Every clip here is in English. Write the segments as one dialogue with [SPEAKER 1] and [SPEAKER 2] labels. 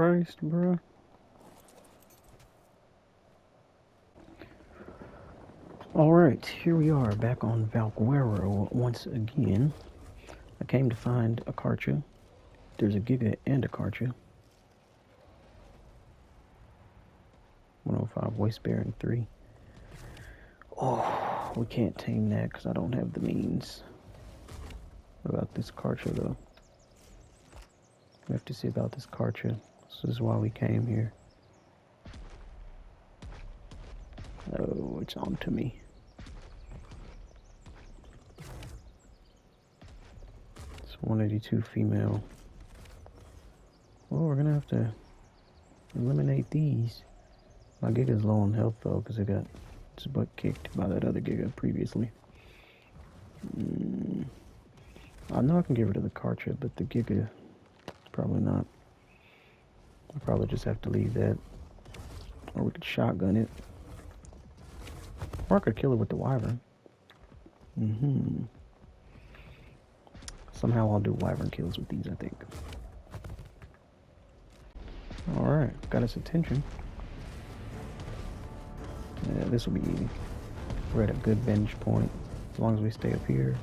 [SPEAKER 1] Christ, bro. Alright, here we are back on Valguero once again. I came to find a Karcha. There's a Giga and a Karcha. 105 waist bearing 3. Oh, we can't tame that because I don't have the means. What about this Karcha though? We have to see about this Karcha. This is why we came here. Oh, it's on to me. It's 182 female. Well, we're gonna have to eliminate these. My Giga's low on health though, because it got its butt kicked by that other Giga previously. I know I can get rid of the Karcha, but the Giga, probably not. I'll probably just have to leave that. Or we could shotgun it. Or I could kill it with the Wyvern. Somehow I'll do Wyvern kills with these, I think. Alright, got its attention. Yeah, this will be easy. We're at a good bench point. As long as we stay up here,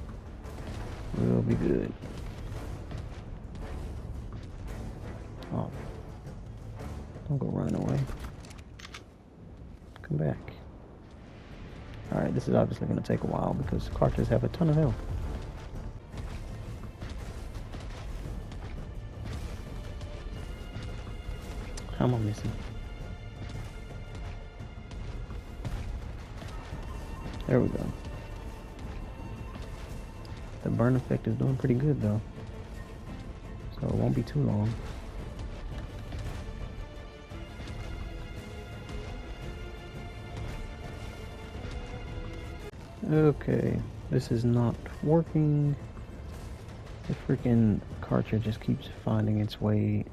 [SPEAKER 1] we'll be good. Oh. Don't go running away. Come back. Alright, this is obviously going to take a while because Karchas have a ton of health. How am I missing? There we go. The burn effect is doing pretty good though. So it won't be too long. Okay, this is not working. The freaking Karcha just keeps finding its way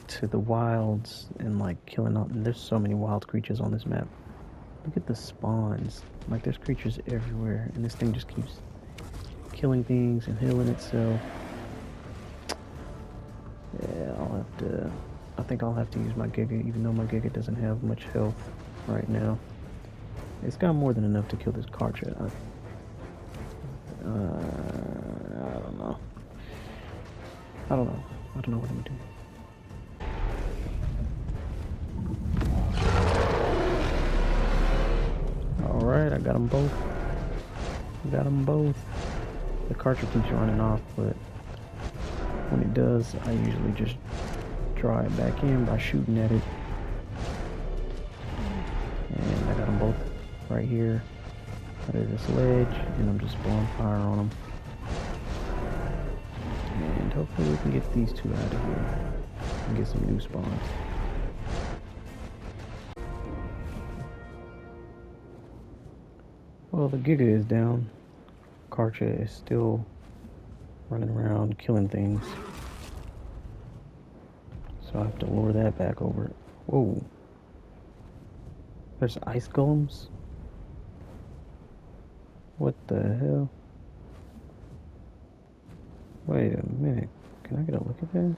[SPEAKER 1] to the wilds and like killing out. And there's so many wild creatures on this map. Look at the spawns. Like there's creatures everywhere, and this thing just keeps killing things and healing itself. Yeah, I think I'll have to use my Giga, even though my Giga doesn't have much health right now. It's got more than enough to kill this Karcha. I don't know. I don't know what I'm gonna do. Alright, I got them both. The Karcha keeps running off, but when it does, I usually just draw it back in by shooting at it. And I got them both right here. There's this ledge, and I'm just blowing fire on them. And hopefully we can get these two out of here and get some new spawns. Well, the Giga is down. Karcha is still running around killing things. So I have to lure that back over. Whoa. There's ice golems? What the hell? Wait a minute. Can I get a look at that?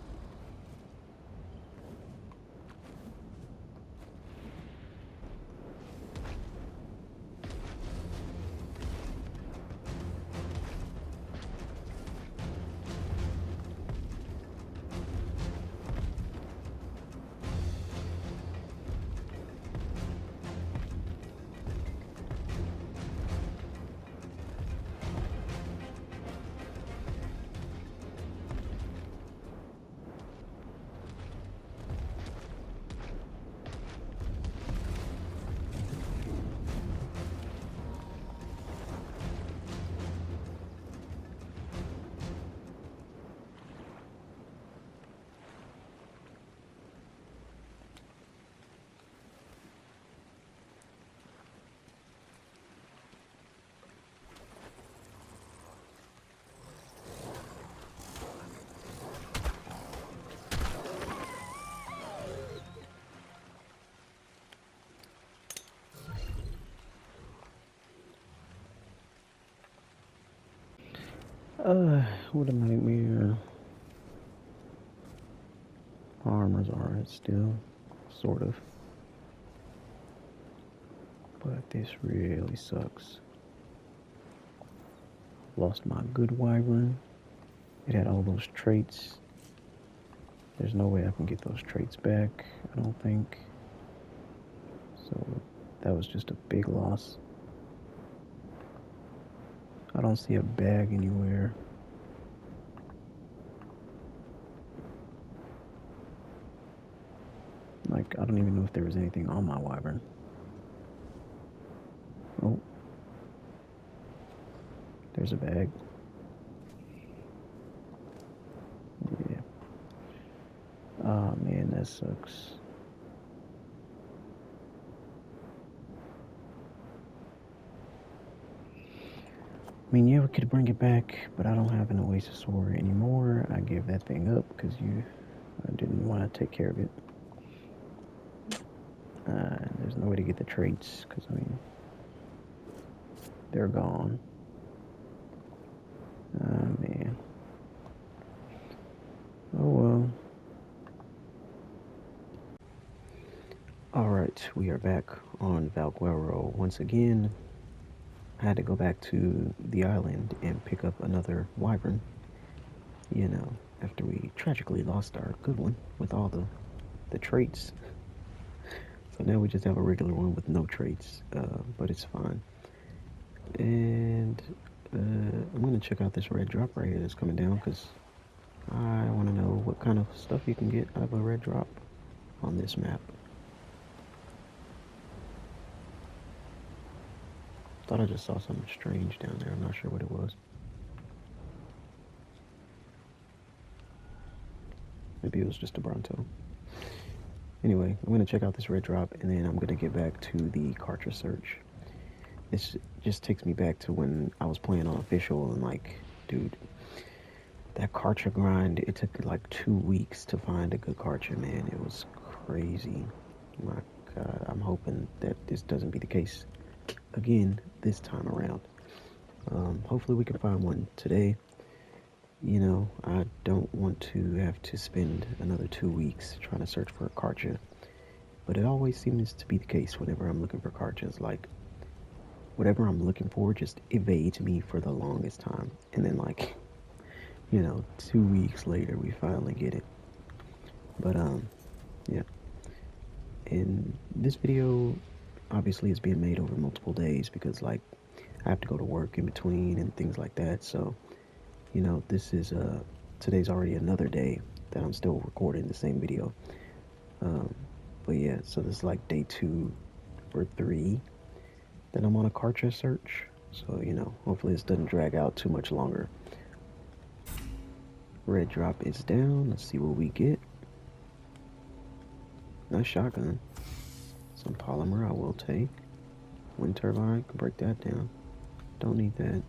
[SPEAKER 1] What a nightmare. armor's alright still, sort of. But this really sucks. Lost my good wyvern. It had all those traits. There's no way I can get those traits back, I don't think. So that was just a big loss. I don't see a bag anywhere. Like, I don't even know if there was anything on my wyvern. Oh. There's a bag. Yeah. Oh man, that sucks. I mean, yeah, we could bring it back, but I don't have an Oasis ore anymore. I gave that thing up because I didn't want to take care of it. There's no way to get the traits because, I mean, they're gone. Man. Oh well. Alright, we are back on Valguero once again. I had to go back to the island and pick up another wyvern. You know, after we tragically lost our good one with all the traits. So now we just have a regular one with no traits, but it's fine. And I'm going to check out this red drop right here that's coming down because I want to know what kind of stuff you can get out of a red drop on this map. Thought I just saw something strange down there. I'm not sure what it was. Maybe it was just a Bronto. Anyway, I'm going to check out this red drop and then I'm going to get back to the Kartra search. This just takes me back to when I was playing on Official and like, dude, that Kartra grind, it took like 2 weeks to find a good Kartra, man. It was crazy. My God, I'm hoping that this doesn't be the case again this time around. Hopefully we can find one today. You know, I don't want to have to spend another 2 weeks trying to search for a Kartra, but it always seems to be the case whenever I'm looking for Kartras. Like, whatever I'm looking for just evades me for the longest time, and then like, you know, 2 weeks later we finally get it. But yeah, and this video obviously is being made over multiple days because like I have to go to work in between and things like that. So, you know, this is today's already another day that I'm still recording the same video. But yeah, so this is like day 2 or 3 that I'm on a Kartra search. So, you know, hopefully this doesn't drag out too much longer. Red drop is down. Let's see what we get. Nice shotgun. Some polymer I will take. Wind turbine, can break that down. Don't need that.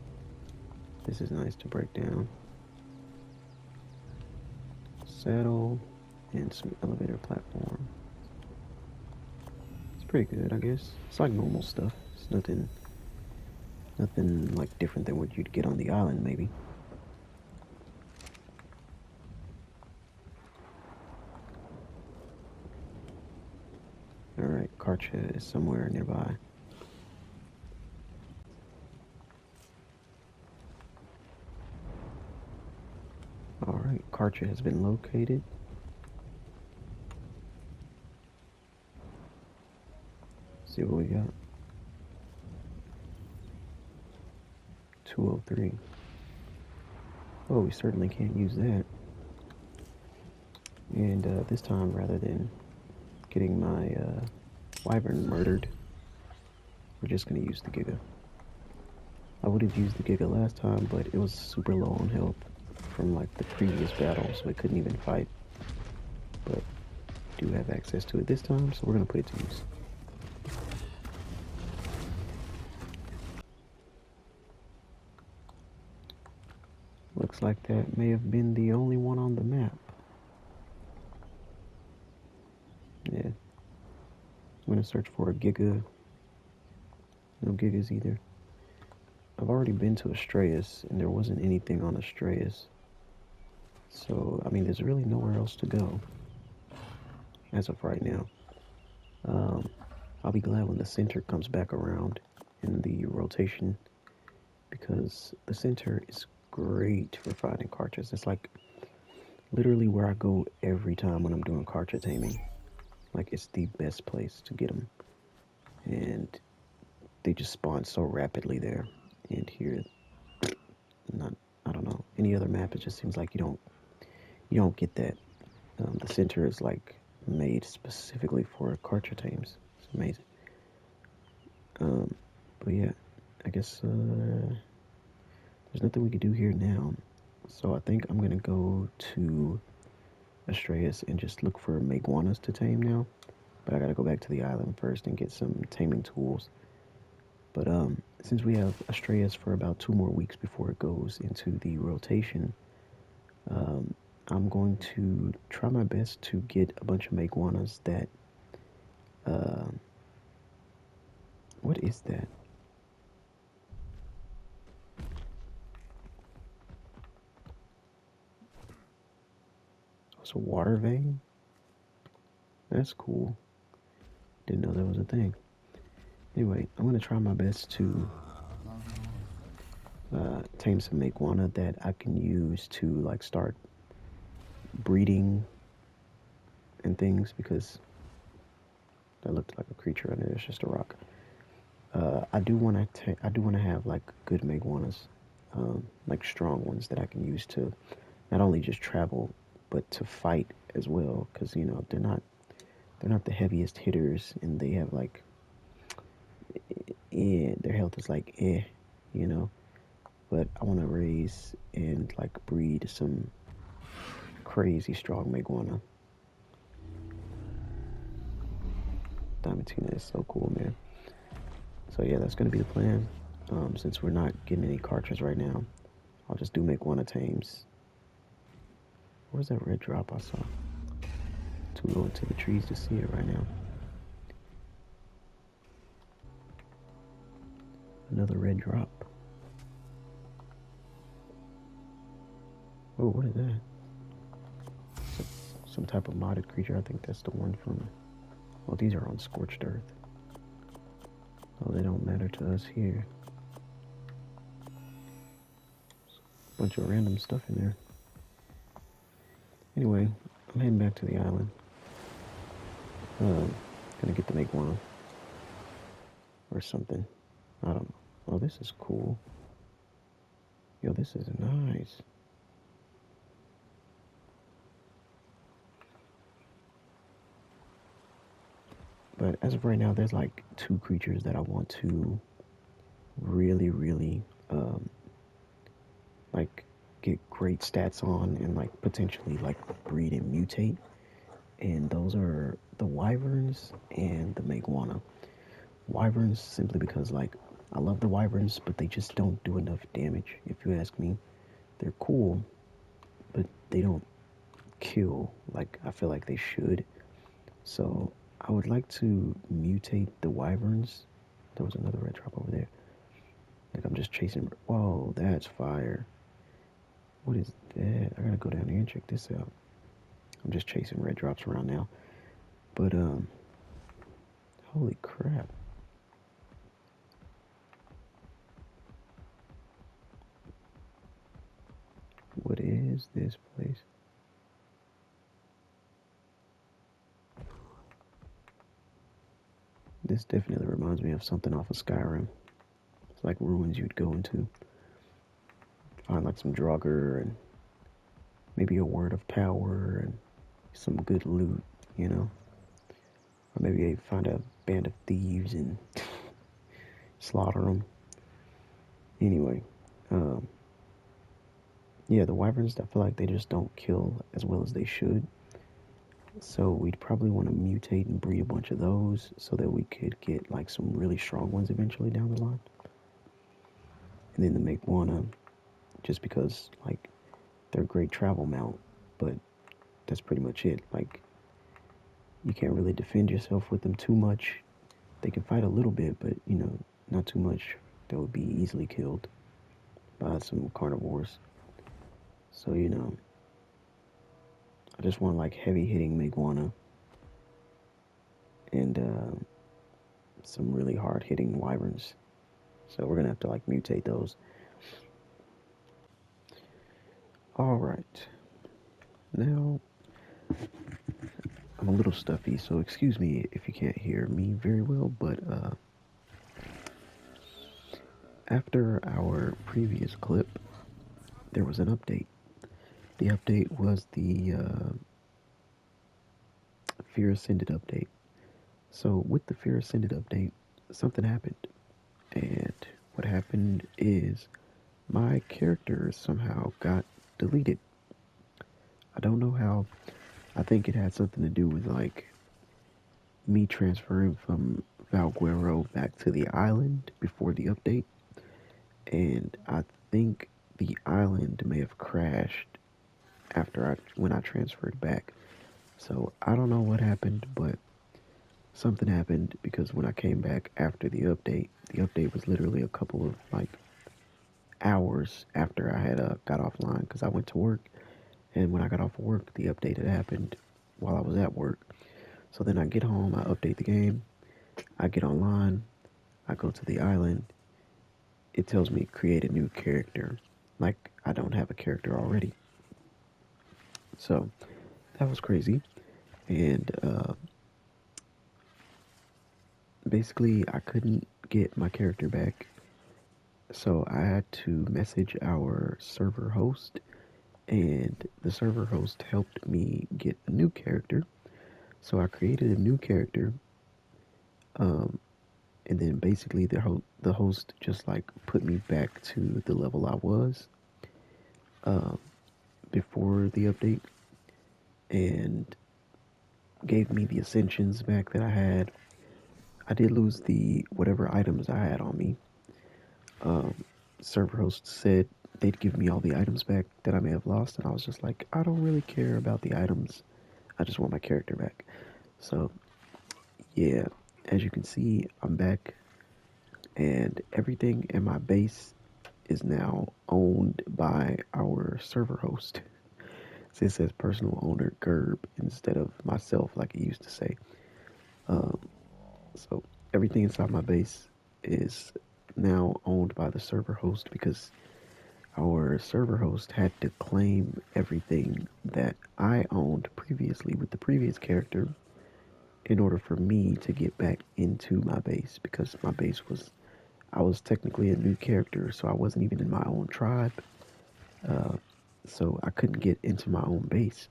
[SPEAKER 1] This is nice to break down. Saddle and some elevator platform. It's pretty good, I guess. It's like normal stuff. It's nothing like different than what you'd get on the island, maybe. Alright, Kartra is somewhere nearby. Alright, Kartra has been located. See what we got. 203. Oh, we certainly can't use that. And this time, rather than getting my wyvern murdered, we're just going to use the Giga. I would have used the Giga last time, but it was super low on health from like the previous battle, so it couldn't even fight. But do have access to it this time, so we're going to put it to use. Looks like that may have been the only one on the map. Yeah. I'm going to search for a Giga. No Gigas either. I've already been to Astraeus, and there wasn't anything on Astraeus. So, I mean, there's really nowhere else to go. as of right now. I'll be glad when the center comes back around in the rotation, because the center is great for finding cartridges. It's like literally where I go every time when I'm doing cartridge taming. Like, it's the best place to get them, and they just spawn so rapidly there. And here, not, I don't know, any other map, it just seems like you don't get that. The center is like made specifically for cartridge tames. It's amazing. But yeah, I guess there's nothing we can do here now. So I think I'm gonna go to Astraeus and just look for Meguanas to tame now. But I gotta go back to the island first and get some taming tools. But since we have Astraeus for about 2 more weeks before it goes into the rotation, I'm going to try my best to get a bunch of Meguanas that. Uh, what is that? It's a water vein? That's cool. Didn't know that was a thing. Anyway, I'm going to try my best to tame some Meguana that I can use to like start breeding and things, because that looked like a creature and it's just a rock. I do want to have like good Meguanas, like strong ones that I can use to not only just travel but to fight as well, because they're not the heaviest hitters, and they have like their health is like you know. But I want to raise and like breed some crazy strong Meguana. Diamantina is so cool, man. So yeah, that's gonna be the plan. Since we're not getting any cartridges right now, I'll just do Meguana tames. Where's that red drop I saw? Too low into the trees to see it right now. Another red drop. Oh, what is that? Some type of modded creature. I think that's the one from... Oh, these are on Scorched Earth. Oh, they don't matter to us here. Bunch of random stuff in there. Anyway, I'm heading back to the island. Gonna get the Meguana. Or something. I don't know. Oh, this is cool. Yo, this is nice. But as of right now, there's like 2 creatures that I want to really, really, like get great stats on and like potentially like breed and mutate. And those are the Wyverns and the Meguana. Wyverns simply because like I love the Wyverns, but they just don't do enough damage, if you ask me. They're cool, but they don't kill like I feel like they should. So I would like to mutate the Wyverns. There was another red drop over there. Like I'm just chasing. Whoa, that's fire. What is that? I gotta go down here and check this out. I'm just chasing red drops around now. But holy crap. What is this place? This definitely reminds me of something off of Skyrim. It's like ruins you'd go into. Find like some Draugr and maybe a word of power and some good loot, you know? Or maybe find a band of thieves and slaughter them. Anyway, yeah, the Wyverns, I feel like they just don't kill as well as they should. So we'd probably want to mutate and breed a bunch of those so that we could get like some really strong ones eventually down the line. And then the Meguana, just because like they're a great travel mount, but that's pretty much it. Like you can't really defend yourself with them too much. They can fight a little bit, but you know, not too much. They would be easily killed by some carnivores. So, you know, I just want like heavy hitting Meguana and some really hard-hitting wyverns. So we're gonna have to like mutate those. All right. Now I'm a little stuffy, so excuse me if you can't hear me very well. But after our previous clip, there was an update. The update was the Fear Ascended update. So with the Fear Ascended update, something happened. And what happened is my character somehow got deleted. I don't know how. I think it had something to do with like me transferring from Valguero back to the island before the update. And I think the island may have crashed when I transferred back. So I don't know what happened, but something happened because when I came back after the update was literally a couple of like hours after I had got offline because I went to work, and when I got off of work, the update had happened while I was at work. So then I get home, I update the game, I get online, I go to the island. It tells me create a new character, like I don't have a character already. So that was crazy, and basically I couldn't get my character back. So I had to message our server host, and the server host helped me get a new character. So I created a new character, um, and then basically the host just like put me back to the level I was um, before the update, and gave me the ascensions back that I had. I did lose the whatever items I had on me. Um, Server host said they'd give me all the items back that I may have lost, and I was just like, I don't really care about the items. I just want my character back. So yeah, as you can see, I'm back, and everything in my base is now owned by our server host. So it says personal owner Gerb instead of myself, like it used to say. Um, so everything inside my base is now owned by the server host because our server host had to claim everything that I owned previously with the previous character in order for me to get back into my base because my base was I was technically a new character, so I wasn't even in my own tribe. Uh, so I couldn't get into my own base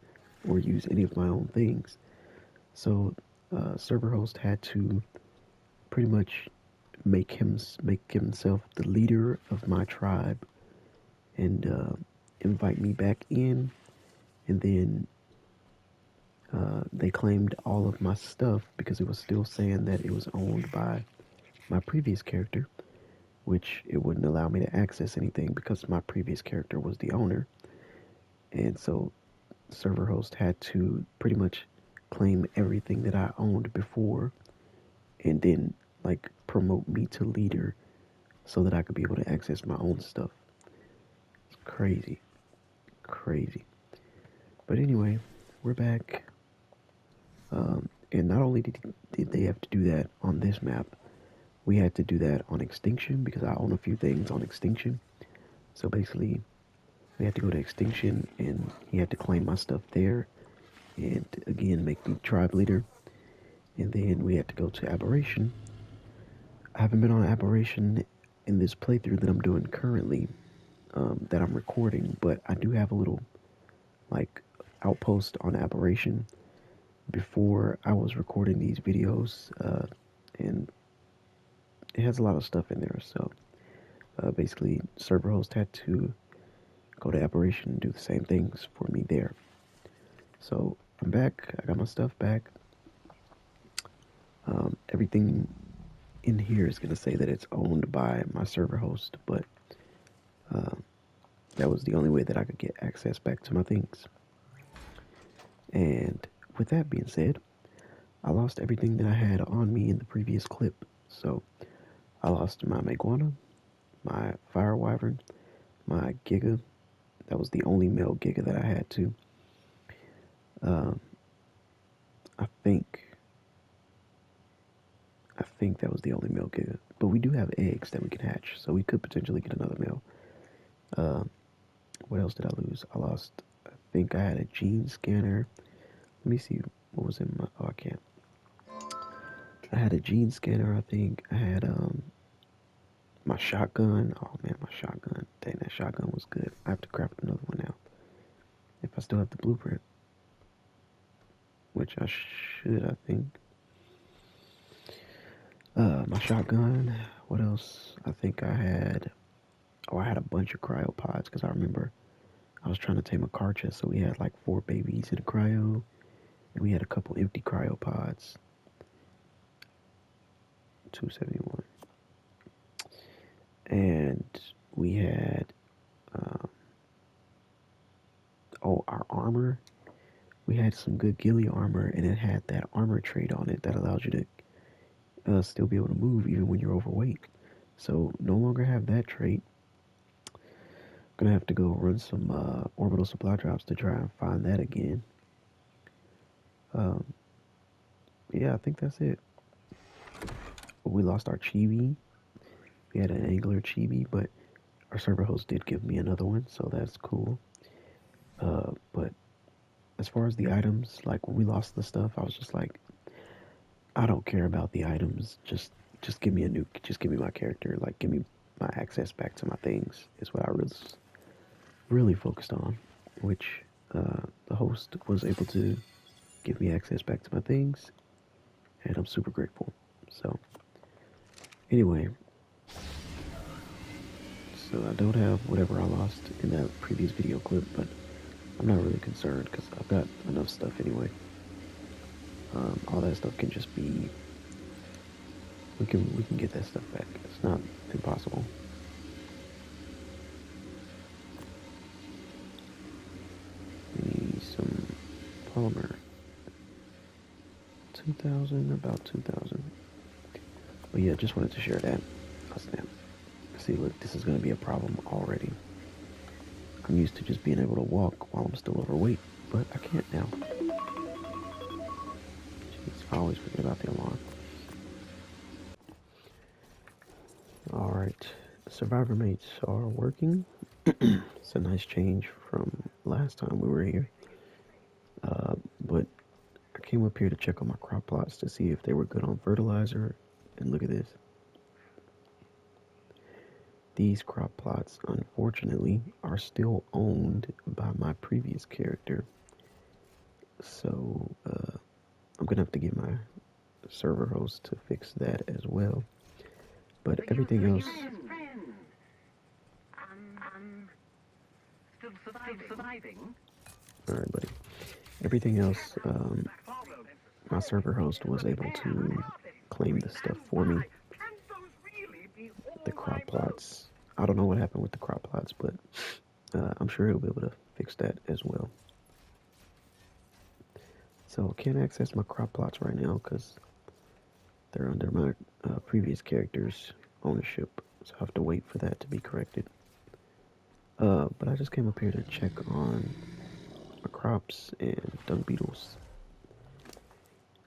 [SPEAKER 1] or use any of my own things. So server host had to pretty much make himself the leader of my tribe and invite me back in, and then they claimed all of my stuff because it was still saying that it was owned by my previous character, which it wouldn't allow me to access anything because my previous character was the owner. And so server host had to pretty much claim everything that I owned before and then like promote me to leader so that I could be able to access my own stuff. It's crazy. Crazy. But anyway, we're back. And not only did they have to do that on this map, we had to do that on Extinction because I own a few things on Extinction. So basically, we had to go to Extinction and he had to claim my stuff there and again make me tribe leader. And then we had to go to Aberration. I haven't been on Aberration in this playthrough that I'm doing currently, that I'm recording, but I do have a little like outpost on Aberration before I was recording these videos, and it has a lot of stuff in there. So basically, server host had to go to Aberration and do the same things for me there. So I'm back. I got my stuff back. Everything in here is going to say that it's owned by my server host, but uh, that was the only way that I could get access back to my things. And with that being said, I lost everything that I had on me in the previous clip. So I lost my Meguana, my Fire Wyvern, my Giga. That was the only male Giga that I had too. Um, I think think that was the only male giga. But we do have eggs that we can hatch, so we could potentially get another male. What else did I lose? I lost, I think I had a gene scanner. Let me see what was in my, oh, I can't. I had a gene scanner, I think. I had my shotgun. Oh man, my shotgun. Dang, that shotgun was good. I have to craft another one now. If I still have the blueprint. Which I should, I think. My shotgun. What else? I think I had, oh, I had a bunch of cryopods because I remember I was trying to tame a car chest, so we had like 4 babies in a cryo, and we had a couple empty cryopods. 271. And we had, oh, our armor. We had some good ghillie armor, and it had that armor trait on it that allows you to still be able to move even when you're overweight. So no longer have that trait. Gonna have to go run some orbital supply drops to try and find that again. Um, yeah, I think that's it. We lost our chibi. We had an angler chibi, but our server host did give me another one, so that's cool. But as far as the items, like when we lost the stuff, I was just like, I don't care about the items. Just give me a nuke. Just give me my character. Like, give me my access back to my things. Is what I was really focused on. Which the host was able to give me access back to my things, and I'm super grateful. So, anyway, so I don't have whatever I lost in that previous video clip, but I'm not really concerned because I've got enough stuff anyway. All that stuff can just be, we can get that stuff back. It's not impossible. We need some polymer. 2,000, about 2,000. But yeah, just wanted to share that. Oh snap. See, look, this is going to be a problem already. I'm used to just being able to walk while I'm still overweight, but I can't now. Jeez, I always forget about the alarm. Alright, survivor mates are working. It's a nice change from last time we were here. But I came up here to check on my crop plots to see if they were good on fertilizer, and look at this. These crop plots, unfortunately, are still owned by my previous character. So, I'm gonna have to get my server host to fix that as well. But everything else...
[SPEAKER 2] Still surviving?
[SPEAKER 1] Alright, buddy. Everything else, my server host was able to claim the stuff for me. The crop plots. I don't know what happened with the crop plots, but I'm sure he'll be able to fix that as well. So I can't access my crop plots right now because they're under my previous character's ownership. So I have to wait for that to be corrected. But I just came up here to check on my crops and dung beetles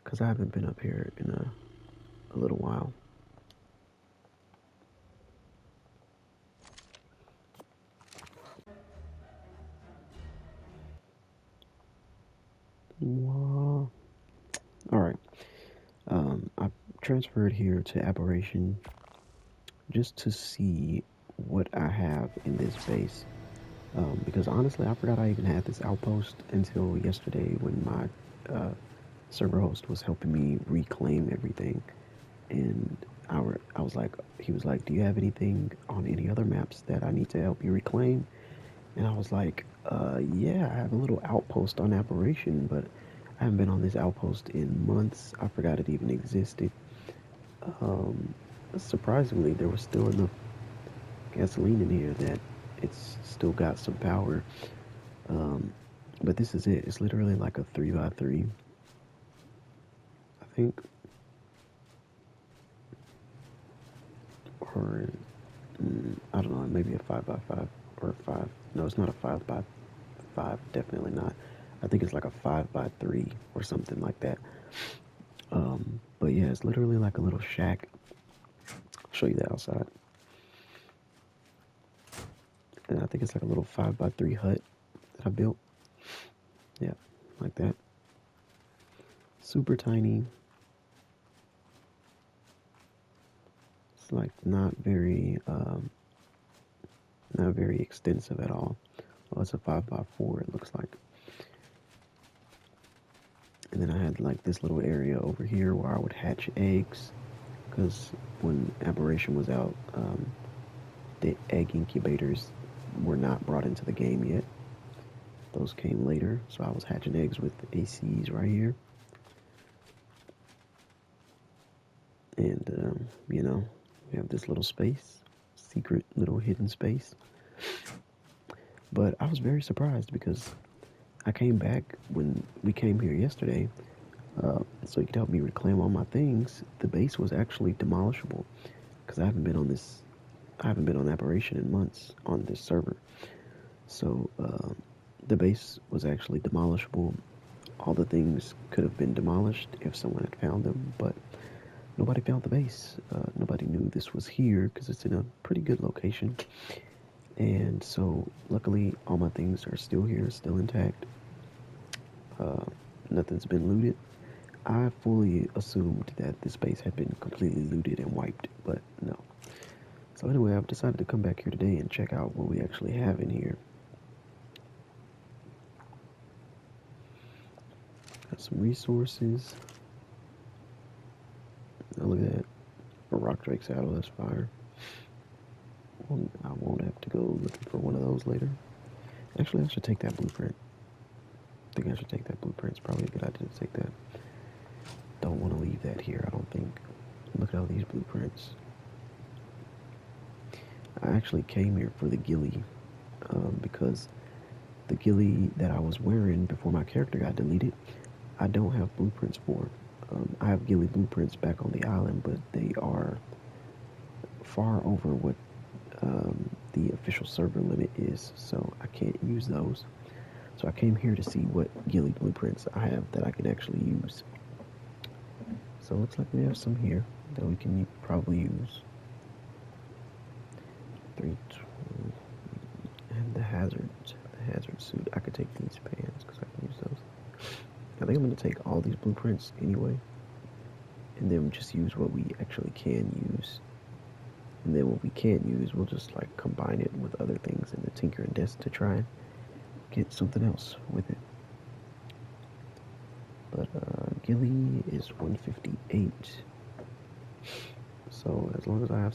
[SPEAKER 1] because I haven't been up here in a little while. Wow. Alright. I transferred here to Aberration just to see what I have in this base. Because honestly, I forgot I even had this outpost until yesterday when my server host was helping me reclaim everything. And I was like, he was like, do you have anything on any other maps that I need to help you reclaim? And I was like, yeah, I have a little outpost on Aberration, but I haven't been on this outpost in months. I forgot it even existed. Surprisingly, there was still enough gasoline in here that it's still got some power. But this is it. It's literally like a 3x3. I think. Or, I don't know, maybe a 5x5 or a 5. No, it's not a 5x5. Definitely not. I think it's like a 5x3 or something like that. But yeah, it's literally like a little shack. I'll show you the outside. And I think it's like a little 5x3 hut that I built. Yeah, like that. Super tiny. It's like not very extensive at all. Well, it's a 5x4, it looks like. And then I had like this little area over here where I would hatch eggs, because when Aberration was out, the egg incubators were not brought into the game yet. Those came later, so I was hatching eggs with ACs right here. And, we have this little space, secret little hidden space. But I was very surprised because I came back when we came here yesterday, so you could help me reclaim all my things. The base was actually demolishable because I haven't been on Aberration in months on this server. So the base was actually demolishable. All the things could have been demolished if someone had found them, but nobody found the base. Nobody knew this was here because it's in a pretty good location. And so, luckily, all my things are still here, still intact. Nothing's been looted. I fully assumed that this base had been completely looted and wiped, but no. So anyway, I've decided to come back here today and check out what we actually have in here. Got some resources. Oh, look at that. A rock drake saddle, that's fire. I won't have to go looking for one of those later. Actually, I should take that blueprint. I think I should take that blueprint. It's probably a good idea to take that. Don't want to leave that here, I don't think. Look at all these blueprints. I actually came here for the ghillie, because the ghillie that I was wearing before my character got deleted, I don't have blueprints for. I have ghillie blueprints back on the island, but they are far over what the official server limit is, so I can't use those. So I came here to see what ghillie blueprints I have that I can actually use. So it looks like we have some here that we can probably use. 320. And the hazard suit. I could take these pants because I can use those. I think I'm going to take all these blueprints anyway, and then just use what we actually can use. And then what we can't use, we'll just like combine it with other things in the Tinker and Desk to try and get something else with it. But ghillie is 158. So as long as I have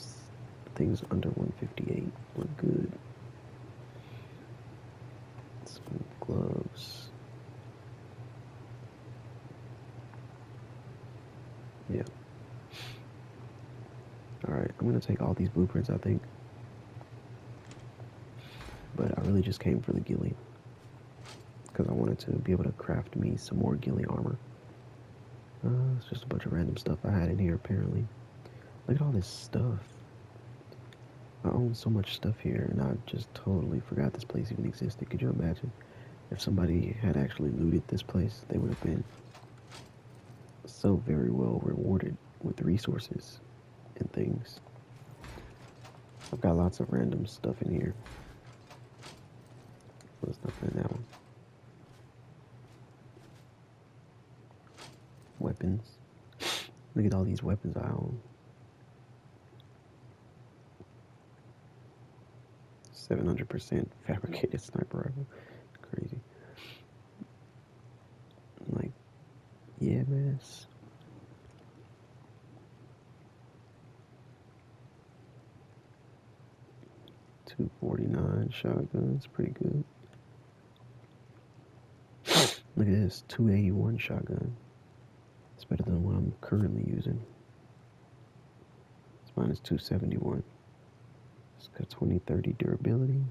[SPEAKER 1] things under 158, we're good. Some gloves. Yeah. Alright, I'm going to take all these blueprints, I think. But I really just came for the ghillie, because I wanted to be able to craft me some more ghillie armor. It's just a bunch of random stuff I had in here, apparently. Look at all this stuff. I own so much stuff here, and I just totally forgot this place even existed. Could you imagine if somebody had actually looted this place? They would have been so very well rewarded with resources and things. I've got lots of random stuff in here. There's nothing in that one. Weapons. Look at all these weapons I own. 700% fabricated sniper rifle. Crazy. Like, yeah, man. 249 shotguns, pretty good. Look at this, 281 shotgun. It's better than what I'm currently using. Mine is 271. It's got 20-30 durability.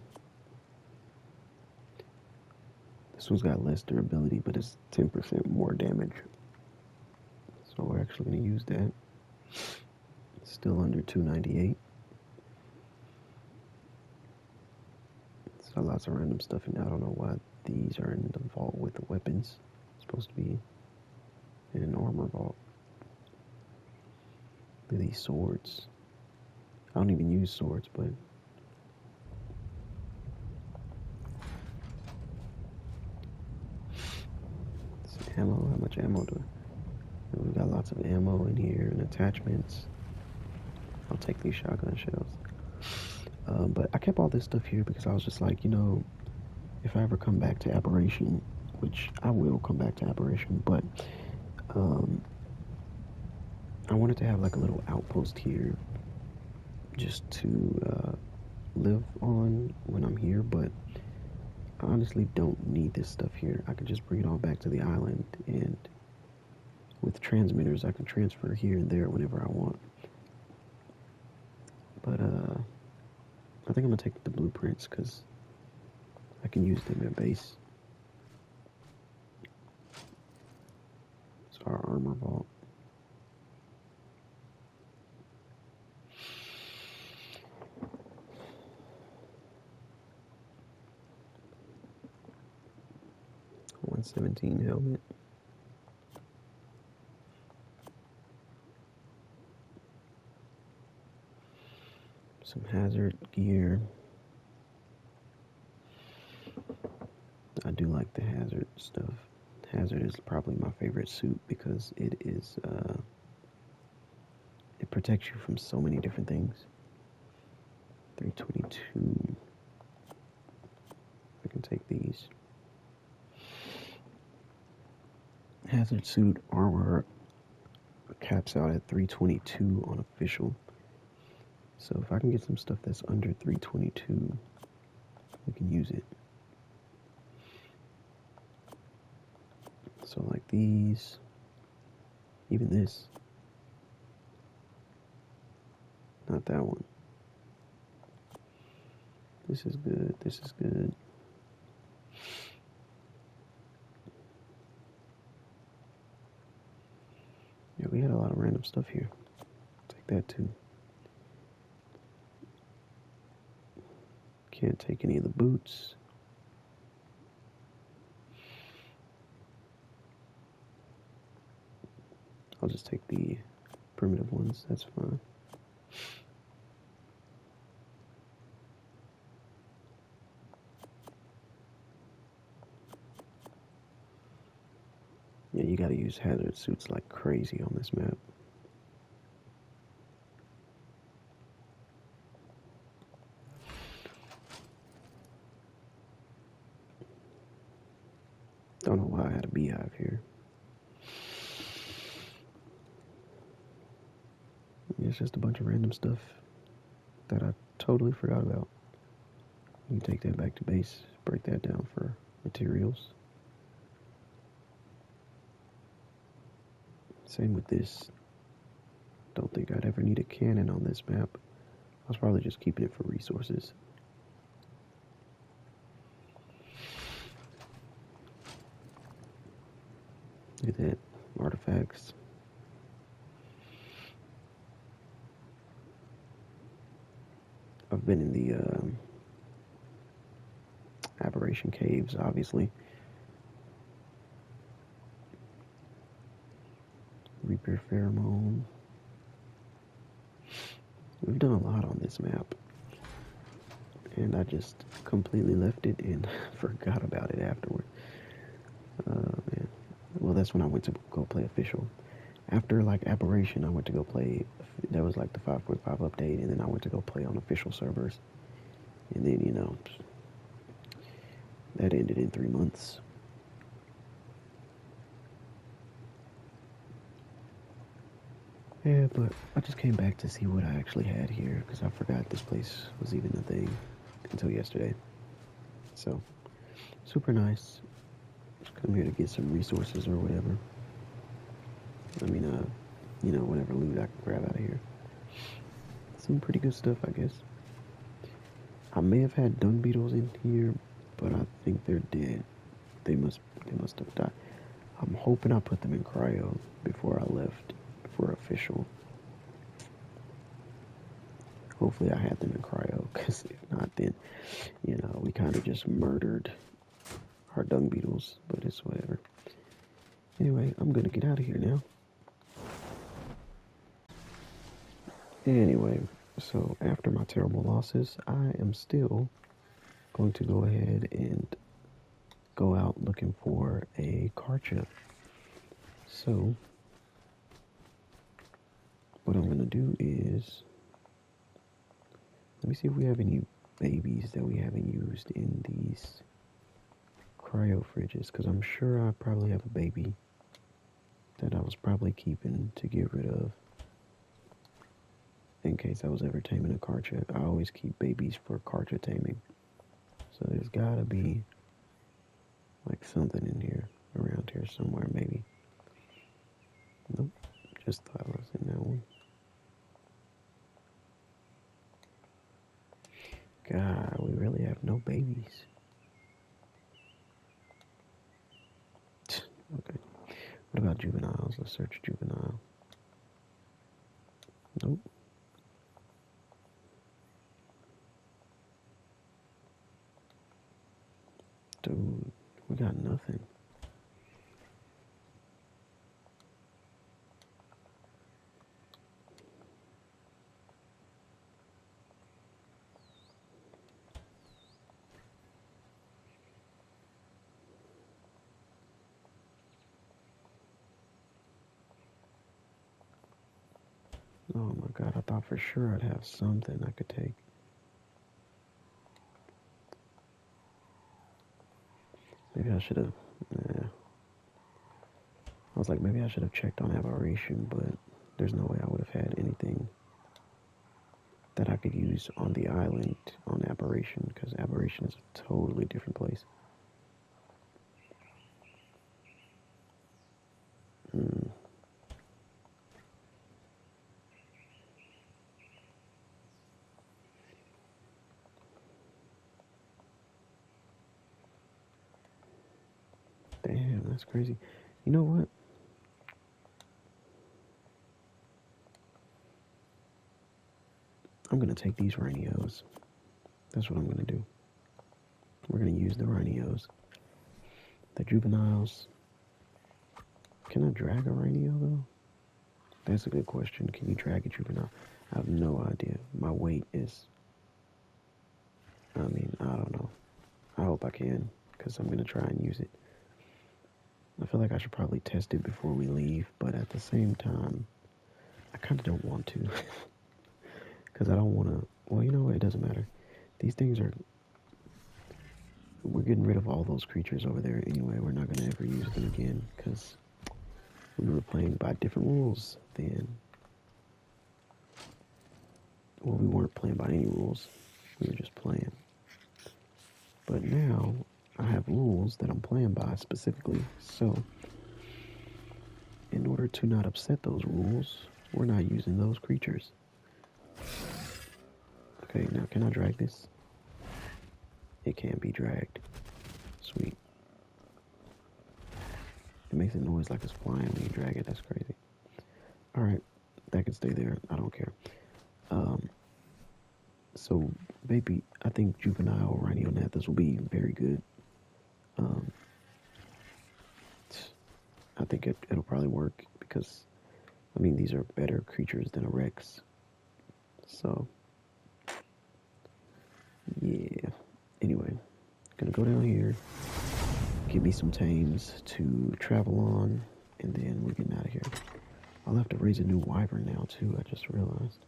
[SPEAKER 1] This one's got less durability, but it's 10% more damage. So we're actually going to use that. It's still under 298. So lots of random stuff in there. I don't know why these are in the vault with the weapons. It's supposed to be in an armor vault. Look at these swords. I don't even use swords, but some ammo. How much ammo do I? We've got lots of ammo in here and attachments. I'll take these shotgun shells. But I kept all this stuff here because I was just like, you know, if I ever come back to Aberration, which I will come back to Aberration, but I wanted to have like a little outpost here just to live on when I'm here, but I honestly don't need this stuff here. I could just bring it all back to the island, and with transmitters I can transfer here and there whenever I want. But I think I'm gonna take the blueprints because I can use them at base. It's our armor vault. .117 helmet. Some hazard gear. I do like the hazard stuff. Hazard is probably my favorite suit because it is it protects you from so many different things. 322. I can take these. Hazard suit armor caps out at 322 on official. So if I can get some stuff that's under 322, we can use it. So like these, even this. Not that one. This is good, this is good. Yeah, we had a lot of random stuff here. Take that too. Can't take any of the boots. I'll just take the primitive ones, that's fine. Yeah, you gotta use hazard suits like crazy on this map. Don't know why I had a beehive here. It's just a bunch of random stuff that I totally forgot about. You can take that back to base, break that down for materials. Same with this. Don't think I'd ever need a cannon on this map. I was probably just keeping it for resources. Look at that. Artifacts. I've been in the Aberration Caves, obviously. Reaper Pheromone. We've done a lot on this map. And I just completely left it and forgot about it afterward. Man. Well, that's when I went to go play official. After like Aberration, I went to go play. That was like the 5.5 update, and then I went to go play on official servers. And then, you know, that ended in 3 months. Yeah, but I just came back to see what I actually had here because I forgot this place was even a thing until yesterday. So, super nice. Just come here to get some resources or whatever. I mean, you know, whatever loot I can grab out of here. Some pretty good stuff, I guess. I may have had dung beetles in here, but I think they're dead. They must have died. I'm hoping I put them in cryo before I left for official. Hopefully I had them in cryo, because if not, then, you know, we kind of just murdered our dung beetles, but it's whatever. Anyway, I'm gonna get out of here now. Anyway, so after my terrible losses, I am still going to go ahead and go out looking for a car chip. So what I'm gonna do is, let me see if we have any babies that we haven't used in these cryo fridges, because I'm sure I probably have a baby that I was probably keeping to get rid of in case I was ever taming a Karcha. I always keep babies for Karcha taming. So there's gotta be like something in here, around here somewhere maybe. Nope, just thought I was in that one. God, we really have no babies. Okay. What about juveniles? Let's search juvenile. Nope. Dude, we got nothing. Oh my god, I thought for sure I'd have something I could take. Maybe I should have, I was like, maybe I should have checked on aberration, but there's no way I would have had anything that I could use on the island on aberration, because aberration is a totally different place. Damn, that's crazy. You know what? I'm gonna take these rhinios. That's what I'm gonna do. We're gonna use the rhinios. The juveniles. Can I drag a rhinio though? That's a good question. Can you drag a juvenile? I have no idea. My weight is, I mean, I don't know. I hope I can, because I'm gonna try and use it. I feel like I should probably test it before we leave, but at the same time, I kind of don't want to. Because I don't want to, well, you know what, it doesn't matter. These things are, we're getting rid of all those creatures over there anyway. We're not going to ever use them again, because we were playing by different rules then. Well, we weren't playing by any rules. We were just playing. But now, I have rules that I'm playing by specifically, so in order to not upset those rules, we're not using those creatures. Okay, now can I drag this? It can be dragged. Sweet. It makes a noise like it's flying when you drag it. That's crazy. Alright, that can stay there. I don't care. So, maybe, I think juvenile rhinionathus will be very good. I think it'll probably work because, I mean, these are better creatures than a Rex. So, yeah. Anyway, gonna go down here, give me some tames to travel on, and then we're getting out of here. I'll have to raise a new wyvern now too, I just realized.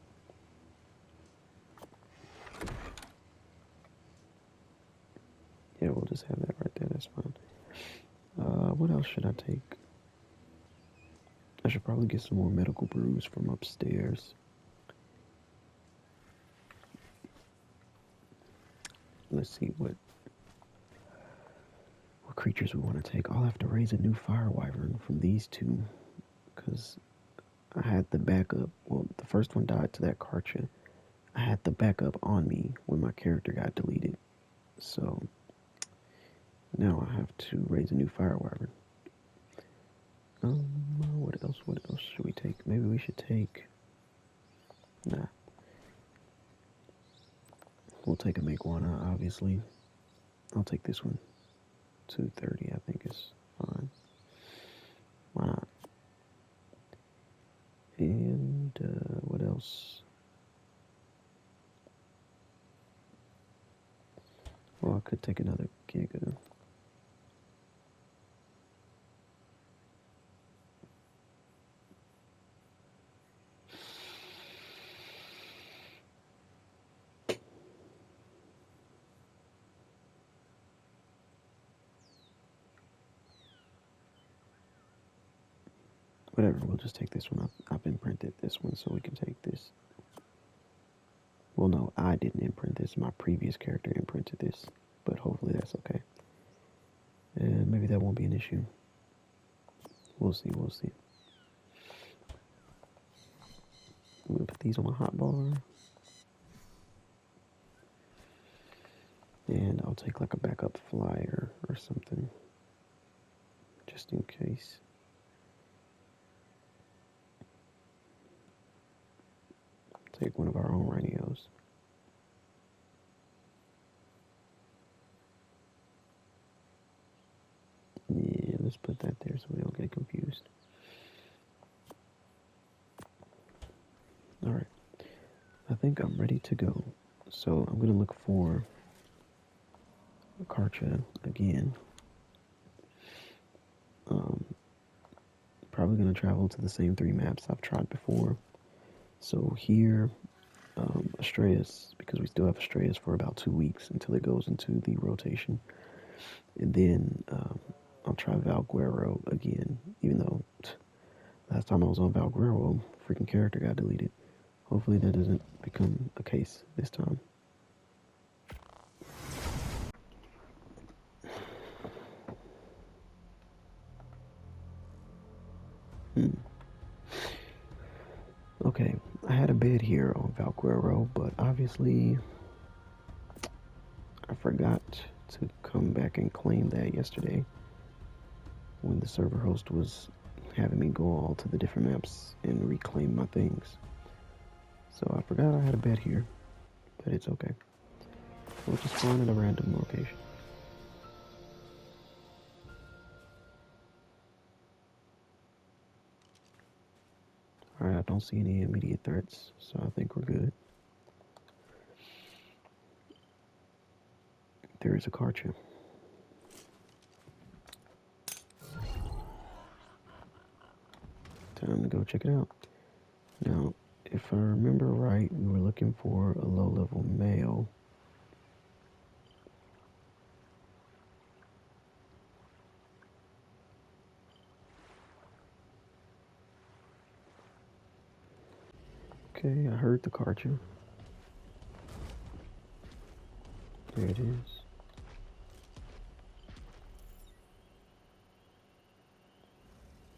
[SPEAKER 1] Yeah, we'll just have that right there, that's fine. What else should I take? I should probably get some more medical brews from upstairs. Let's see what creatures we want to take. I'll have to raise a new fire wyvern from these two, because I had the backup. Well, the first one died to that Karcha. I had the backup on me when my character got deleted. So now I have to raise a new fire wyvern. What else should we take? Maybe we should take, nah. We'll take a Makewana, obviously. I'll take this one. 230, I think is fine. Why not? And what else? Well, I could take another Giga. Whatever, we'll just take this one. I've imprinted this one, so we can take this. Well, no, I didn't imprint this. My previous character imprinted this, but hopefully that's okay. And maybe that won't be an issue. We'll see, we'll see. I'm gonna put these on my hotbar. And I'll take like a backup flyer or something, just in case. Take one of our own radios. Yeah, let's put that there so we don't get confused. Alright, I think I'm ready to go. So I'm gonna look for Karcha again. Probably gonna travel to the same 3 maps I've tried before. So here, Astraeus, because we still have Astraeus for about 2 weeks until it goes into the rotation. And then I'll try Valguero again, even though last time I was on Valguero, freaking character got deleted. Hopefully that doesn't become a case this time. Okay, I had a bed here on Valguero, but obviously I forgot to come back and claim that yesterday when the server host was having me go all to the different maps and reclaim my things. So I forgot I had a bed here, but it's okay. We'll just spawn at a random location. Alright, I don't see any immediate threats, so I think we're good. There is a Karcha. Time to go check it out. Now, if I remember right, we were looking for a low-level male. Okay, I heard the Karcha. There it is.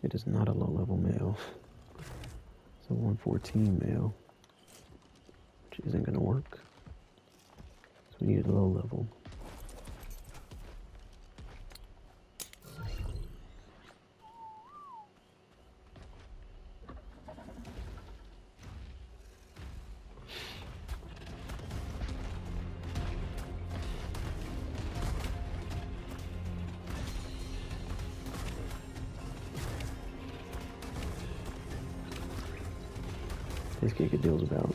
[SPEAKER 1] It is not a low-level male. It's a 114 male, which isn't going to work. So we need a low level. This Giga deals about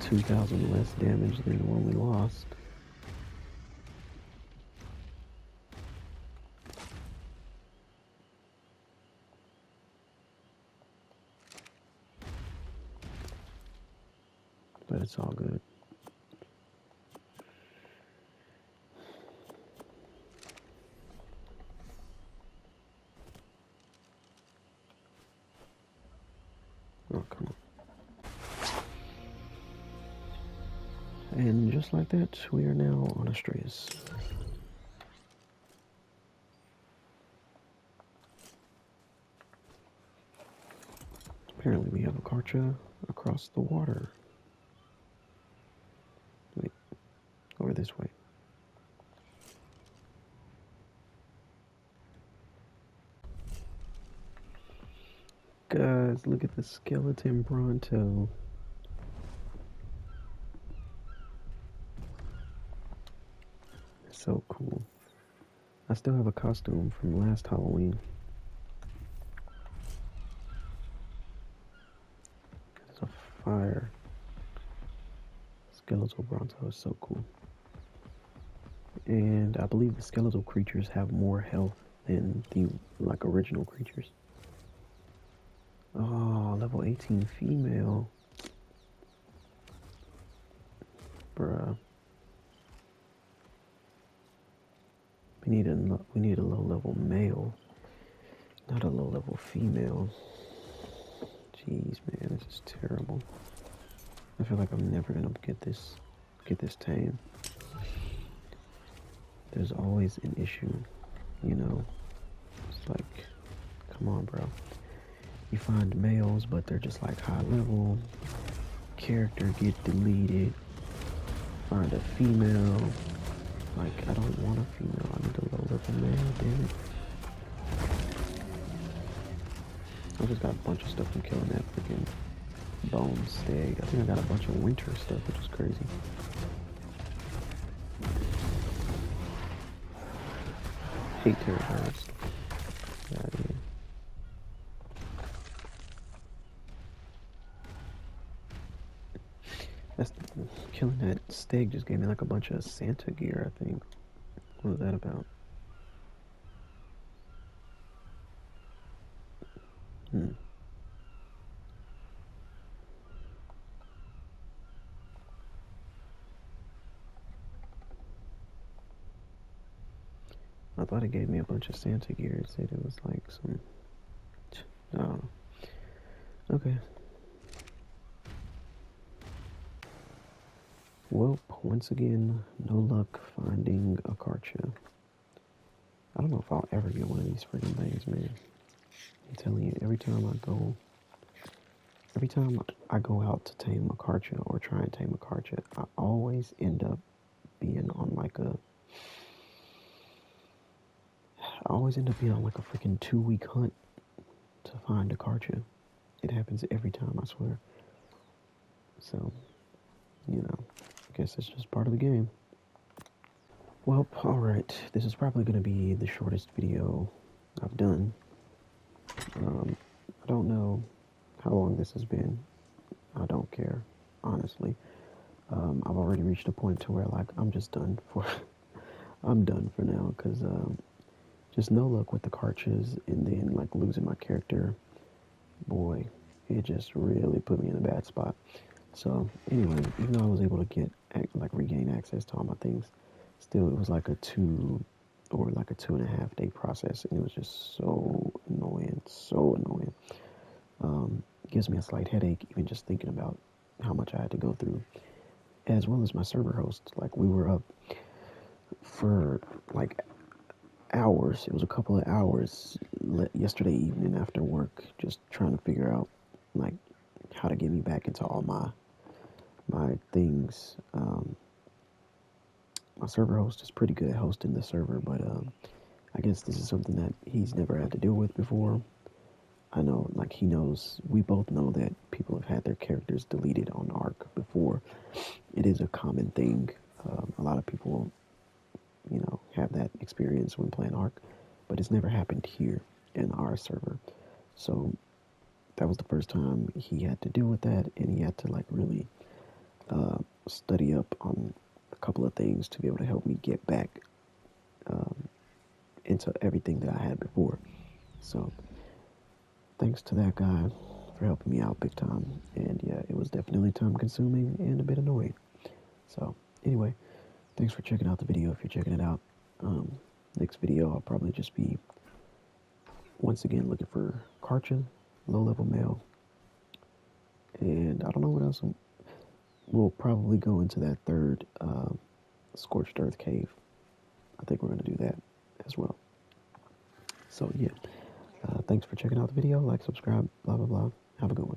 [SPEAKER 1] 2,000 less damage than the one we lost. But it's all good. Oh, come on. And just like that, we are now on Astraeus. Apparently we have a Karcha across the water. Wait, over this way. Guys, look at the skeleton Bronto. So cool. I still have a costume from last Halloween. It's a fire. Skeletal Bronto is so cool. And I believe the skeletal creatures have more health than the like original creatures. Oh, level 18 female. Bruh. We need a low level male, not a low level female. Jeez, man, this is terrible. I feel like I'm never gonna get this tame. There's always an issue, you know. It's like, come on, bro. You find males, but they're just like high level. Character get deleted. Find a female. Like, I don't want a female. I need a low level male, damn it. I just got a bunch of stuff from killing that freaking bone stag. I think I got a bunch of winter stuff, which is crazy. Hate terror birds. Get out of here. Killing that stag just gave me like a bunch of Santa gear, I think. What was that about? I thought it gave me a bunch of Santa gear. It said it was like some... Oh. Okay. Well, once again, no luck finding a Karcha. I don't know if I'll ever get one of these freaking things, man. I'm telling you, every time I go out to tame a Karcha or try and tame a Karcha, I always end up being on like a... I always end up being on like a freaking 2-week hunt to find a Karcha. It happens every time, I swear. So, you know, I guess it's just part of the game. Well, alright, this is probably going to be the shortest video I've done. I don't know how long this has been. I don't care, honestly. I've already reached a point to where, like, I'm just done for... I'm done for now, because, just no luck with the Karchas, and then, like, losing my character. Boy, it just really put me in a bad spot. So, anyway, even though I was able to get, like, regain access to all my things, still, it was like a 2.5 day process, and it was just so annoying, so annoying. Gives me a slight headache, even just thinking about how much I had to go through, as well as my server host. Like, we were up for, like, hours. It was a couple of hours yesterday evening after work, just trying to figure out, like, how to get me back into all my things. My server host is pretty good at hosting the server, but I guess this is something that he's never had to deal with before. I know, like, he knows, we both know that people have had their characters deleted on ARK before. It is a common thing. A lot of people, you know, have that experience when playing ARK, but it's never happened here in our server. So that was the first time he had to deal with that, and he had to, like, really study up on a couple of things to be able to help me get back into everything that I had before. So thanks to that guy for helping me out big time. And yeah, it was definitely time consuming and a bit annoying. So anyway, thanks for checking out the video if you're checking it out. Next video I'll probably just be once again looking for Karcha, low level male. And I don't know what else. We'll probably go into that third Scorched Earth cave. I think we're going to do that as well. So yeah, thanks for checking out the video. Like, subscribe, blah, blah, blah. Have a good one.